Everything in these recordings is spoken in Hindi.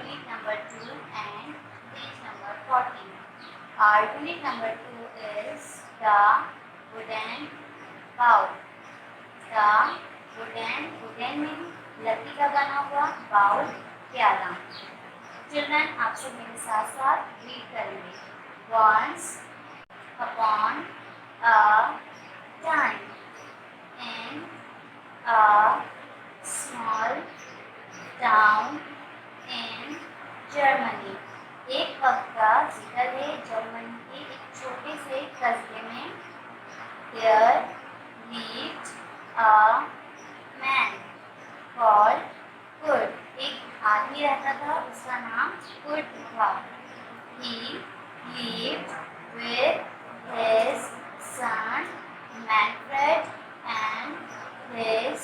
unit number 2 and page number 14. Our unit number 2 is the wooden bowl. The wooden means लकड़ी का बना हुआ, बाउल प्याला. चिल्ड्रन आप सब मेरे साथ साथ रीड करेंगे. Once upon a time in a small town in Germany. एक वक्त का जिक्र है जर्मनी के एक छोटे से कस्बे में. There lived a man called Kurt. एक आदमी रहता था, उसका नाम कुर्ट था. He lived with his son Manfred and his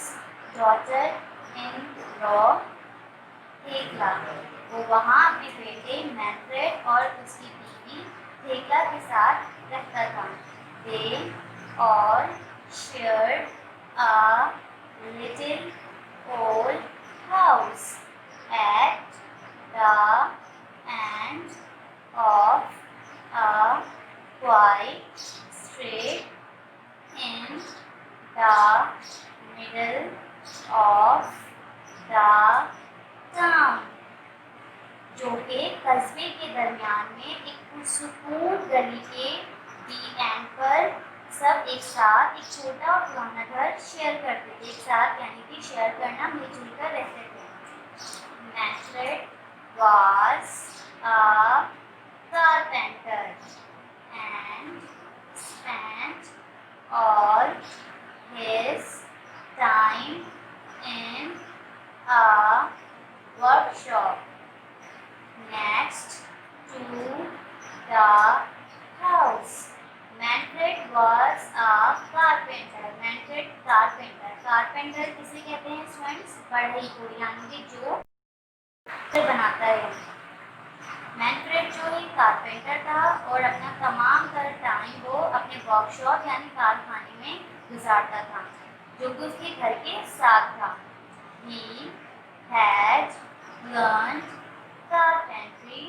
daughter-in-law थेकला. वो वहाँ अपने बेटे मैनफ्रेड और उसकी बीवी थेकला के साथ रहता था. They all shared a little old house at the end of a quiet street in the middle of the town. जो कि कस्बे के दरमियान में एक पुरसुकून गली के दी एंड पर सब एक साथ एक छोटा और पुराना घर शेयर करते थे. एक साथ यानी कि शेयर करना, मिलजुल कर रहते थे. Manfred was a carpenter and spent all his time in a workshop next to the house. Manfred was a carpenter. Manfred carpenter. Carpenter किसे कहते हैं स्टूडेंट्स? बढ़ई को, यानी कि जो बनाता है. मैनफ्रेड जो है कारपेंटर था और अपना तमाम तर टाइम वो अपने वर्कशॉप यानी कारखाने में गुजारता था, जो कि उसके घर के साथ था. He had learned carpentry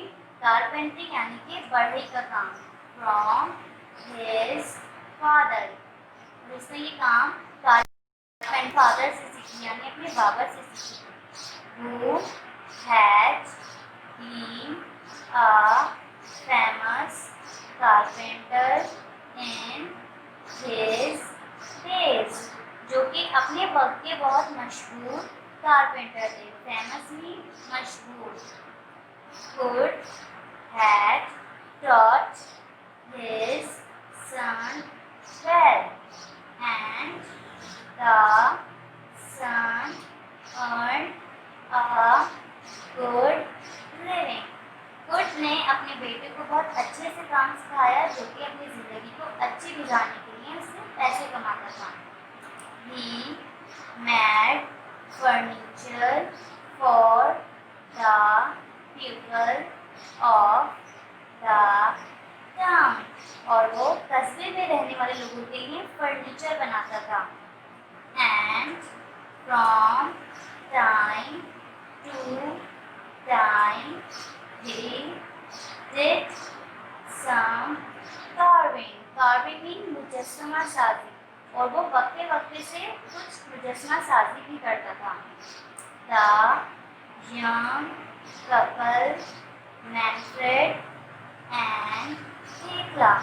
यानी कि बढ़ई का काम from his father. उसने ये काम फादर से सीखी यानी अपने बाबा से सीखी. Who had been a famous carpenter in his days. जो कि अपने वक्त के बहुत मशहूर कारपेंटर थे. फेमस में मशहूर. Kurt had taught his son well, and the son earned a good living. Kurt ने अपने बेटे को बहुत अच्छे से काम सिखाया, जो कि अपनी ज़िंदगी को अच्छी गुजारने के लिए उससे पैसे कमाता था. He made furniture for the people of the town. और वो कस्बे में रहने वाले लोगों के लिए फर्नीचर बनाता था. And from time to time he did some carving. Carving means मुजस्समा साजी, और वो वक्ते वक्ते से कुछ मुजस्समा साजी भी करता था. The young couple Manfred and Thekla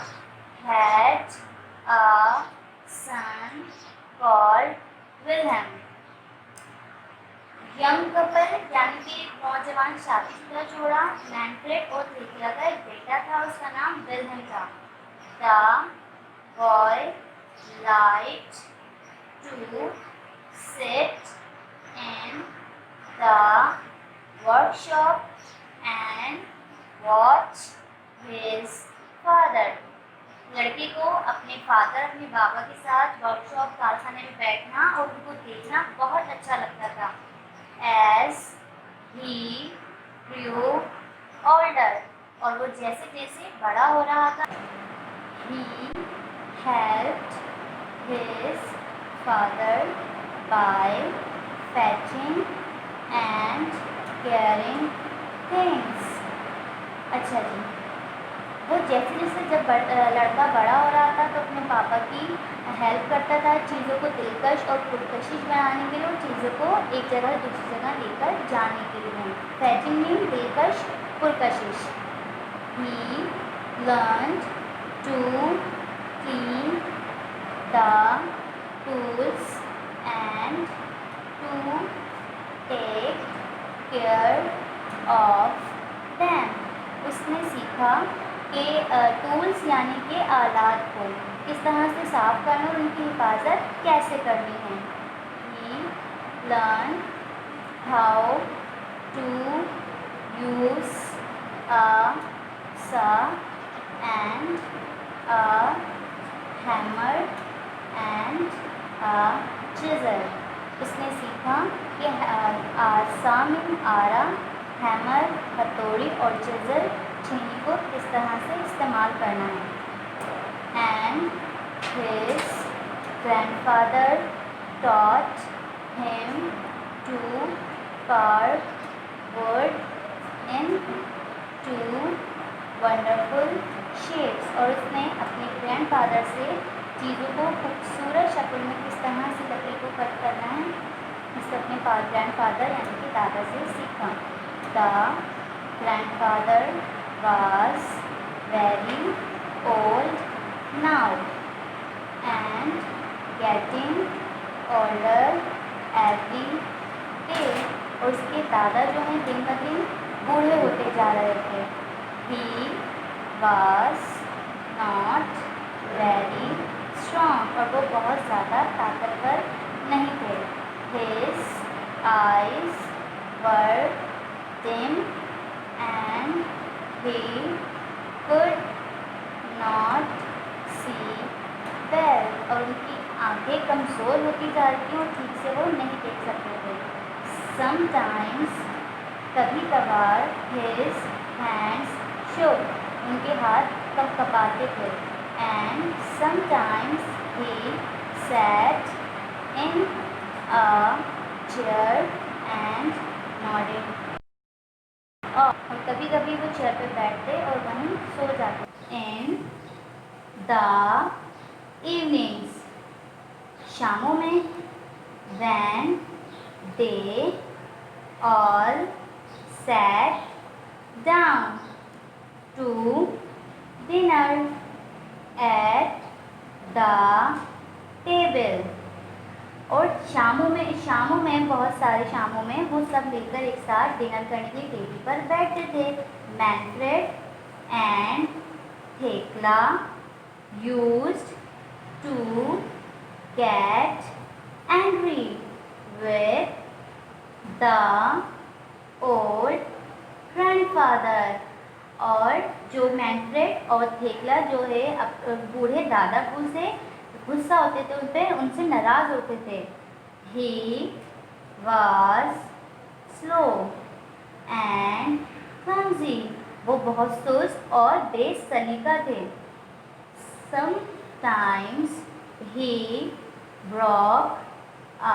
had a son called Wilhelm. Young couple यानी कि नौजवान शादीशुदा जोड़ा मैनफ्रेड और थेकला का एक बेटा था, उसका नाम विल्हेम था. The boy liked to sit in the workshop and watch his father. लड़के को अपने फादर, अपने बाबा के साथ वर्कशॉप कारखाने में बैठना और उनको देखना बहुत अच्छा लगता था. As he grew older, और वो जैसे जैसे बड़ा हो रहा था, he helped his father by fetching and caring things. अच्छा जी, वो जैसे जैसे जब लड़का बड़ा हो रहा था तो अपने पापा की हेल्प करता था चीज़ों को दिलकश और पुरकशिश बनाने के लिए और चीज़ों को एक जगह दूसरी जगह लेकर जाने के लिए। फैचिंग मीन दिलकश पुरकशिश। He learned to clean the tools and to take care of them. उसने सीखा कि टूल्स यानी कि आलात को किस तरह से साफ करना और उनकी हिफाजत कैसे करनी है। He learned how to use a saw and a hammer and a chisel. उसने सीखा कि आसा में आरा, हैमर हथौड़ी और चिजल छीनी को किस तरह से इस्तेमाल करना है। And his grandfather taught him to carve wood into wonderful shapes. और उसने अपने ग्रैंडफादर से चीज़ों को खूबसूरत शक्ल में किस तरह से लकड़ी को कट करना है, इससे अपने ग्रैंडफादर यानी कि दादा से सीखा। The grandfather was very old now and getting older every day. और उसके दादा जो हैं दिन ब दिन बूढ़े होते जा रहे थे। He was not very strong और वो बहुत ज़्यादा ताकतवर नहीं थे। His eyes were dim and he could not see well. और उनकी आंखें कमज़ोर होती जा रही थी और ठीक से वो नहीं देख सकते थे। Sometimes कभी कभार his hands shook, उनके हाथ कँपाते थे। And sometimes he sat in a chair and nodded. और कभी कभी वो चेयर पे बैठते और वहीं सो जाते। In the evenings, शामों में, when they all sat down to dinner at the table. और शामों में बहुत सारे शामों में वो सब मिलकर एक साथ डिनर करने के लिए टेबल पर बैठते थे। Manfred and थेक्ला used to get angry with the old grandfather. और जो मैनफ्रेड और थेक्ला जो है बूढ़े दादापू से गुस्सा होते थे, उन पर उनसे नाराज़ होते थे। He was slow and clumsy. वो बहुत सुस्त और बेसलीका थे। Sometimes he broke a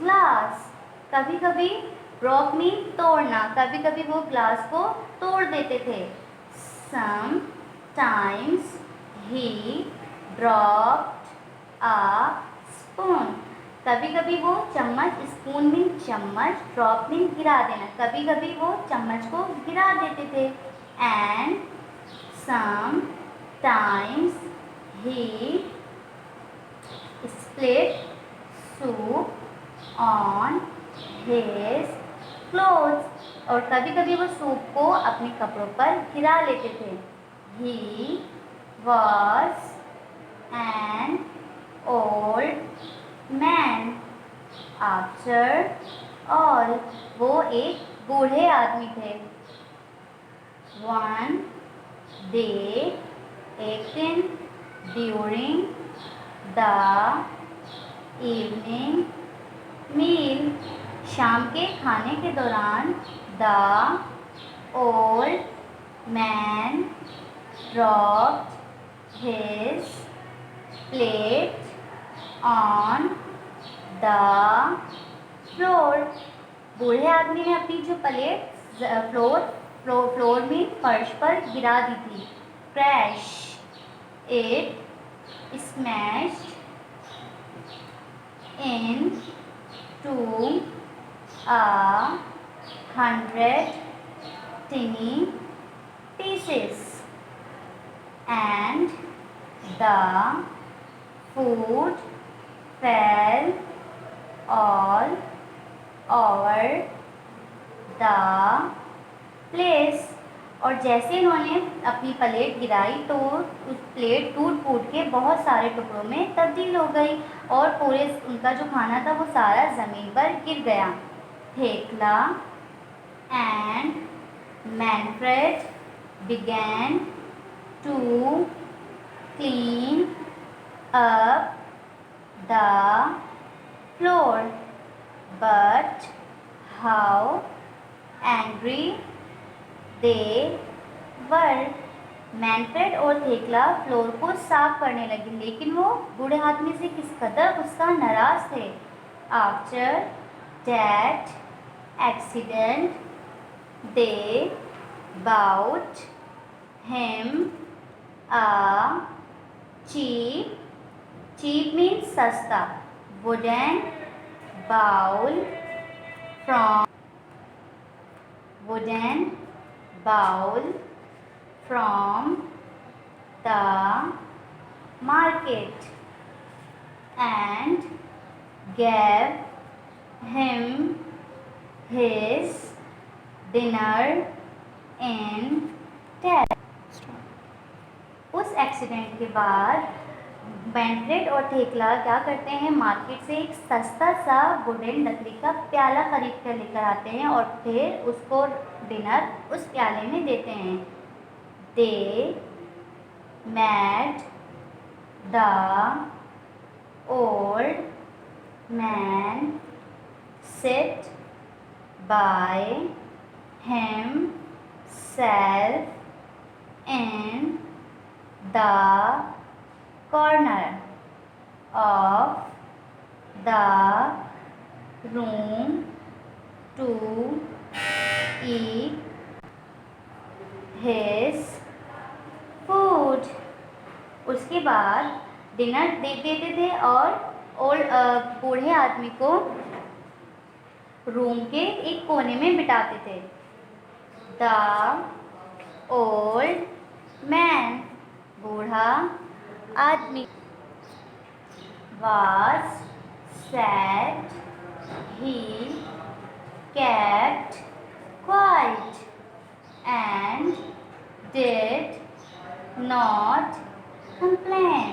glass. कभी कभी ब्रोक मीन तोड़ना, कभी कभी वो ग्लास को तोड़ देते थे। Sometimes he dropped a spoon. कभी कभी वो चम्मच, स्पून मीन चम्मच, ड्रॉप मीन गिरा देना, कभी कभी वो चम्मच को गिरा देते थे। And sometimes he spilled soup on his clothes. और कभी कभी वो सूप को अपने कपड़ों पर गिरा लेते थे। He was an old man. After all, वो एक बूढ़े आदमी थे। One day, एक दिन, during the evening meal, शाम के खाने के दौरान, the old man dropped his plate on the floor. बूढ़े आदमी ने अपनी जो प्लेट फ्लोर में फर्श पर गिरा दी थी। Crash, it smashed into 100 tiny pieces and the food fell all over the place। और जैसे इन्होंने अपनी प्लेट गिराई तो उस प्लेट टूट फूट के बहुत सारे टुकड़ों में तब्दील हो गई और पूरे उनका जो खाना था वो सारा ज़मीन पर गिर गया। Thekla and Manfred began to clean up the floor, but how angry they were। Manfred और थेकला फ्लोर को साफ करने लगे, लेकिन वो बूढ़े आदमी से किस कदर गुस्सा नाराज थे। After that accident they bought him a cheap means सस्ता wooden bowl from the market and gave him his dinner in taste. उस एक्सीडेंट के बाद मैनफ्रेड और थेकला क्या करते हैं, मार्केट से एक सस्ता सा वुडन लकड़ी का प्याला खरीद कर लेकर आते हैं और फिर उसको डिनर उस प्याले में देते हैं। They made the old man sit by himself in the corner of the room to eat his food। उसके बाद डिनर दे देते थे और बूढ़े आदमी को रूम के एक कोने में बिठाते थे। The old man, बूढ़ा आदमी, was sad, he kept quiet and did not complain।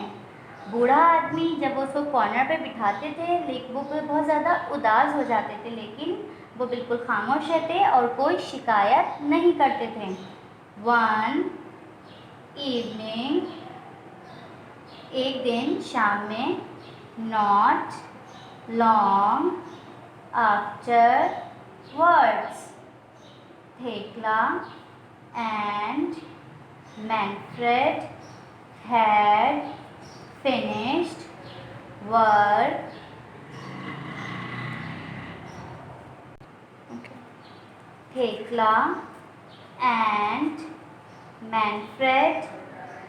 बूढ़ा आदमी जब उसको कॉर्नर पे बिठाते थे लेकिन वो बहुत ज़्यादा उदास हो जाते थे, लेकिन वो बिल्कुल खामोश रहते और कोई शिकायत नहीं करते थे। वन इवनिंग, एक दिन शाम में, not long afterwards, Thekla and Manfred had finished work Thekla and Manfred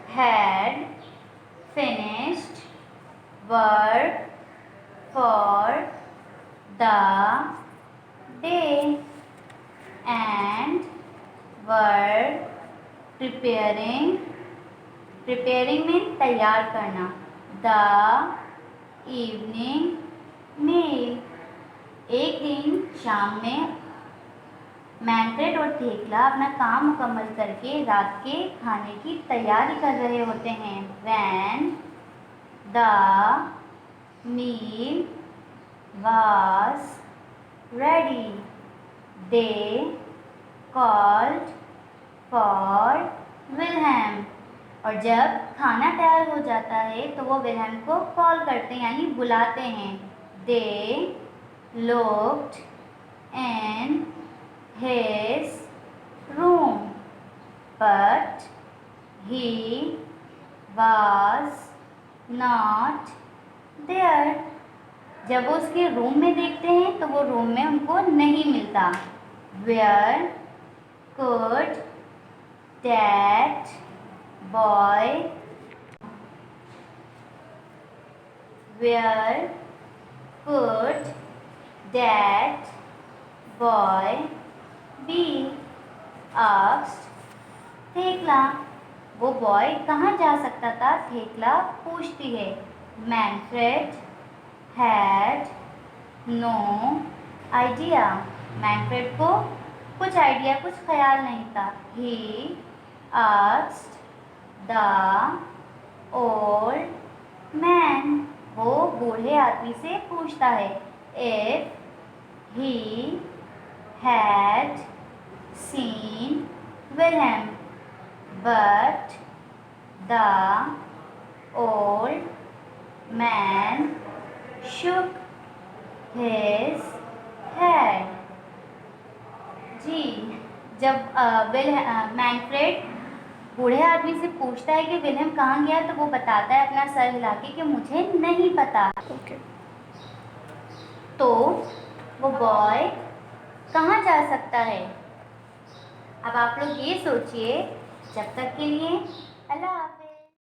had finished work for the day and were preparing means तैयार करना, the evening meal। एक दिन शाम में मैनफ्रेड और थेकला अपना काम मुकम्मल करके रात के खाने की तैयारी कर रहे होते हैं। When the meal was ready, they called for Wilhelm। और जब खाना तैयार हो जाता है तो वो विलहेम को कॉल करते हैं यानी बुलाते हैं। They looked in his room but he was not there। जब वो उसके रूम में देखते हैं तो वो रूम में उनको नहीं मिलता। Where could that boy where could that boy be asked थेकला वो बॉय कहाँ जा सकता था थेकला पूछती है Manfred had no idea Manfred को कुछ आइडिया कुछ ख्याल नहीं था he asked the old man वो बूढ़े आदमी से पूछता है if he had seen Wilhelm but the old man shook his head जी जब मैनफ्रेड बूढ़े आदमी से पूछता है कि विलियम कहाँ गया तो वो बताता है अपना सर हिला के कि मुझे नहीं पता तो वो बॉय कहाँ जा सकता है अब आप लोग ये सोचिए जब तक के लिए अल्लाह हाफ़िज़।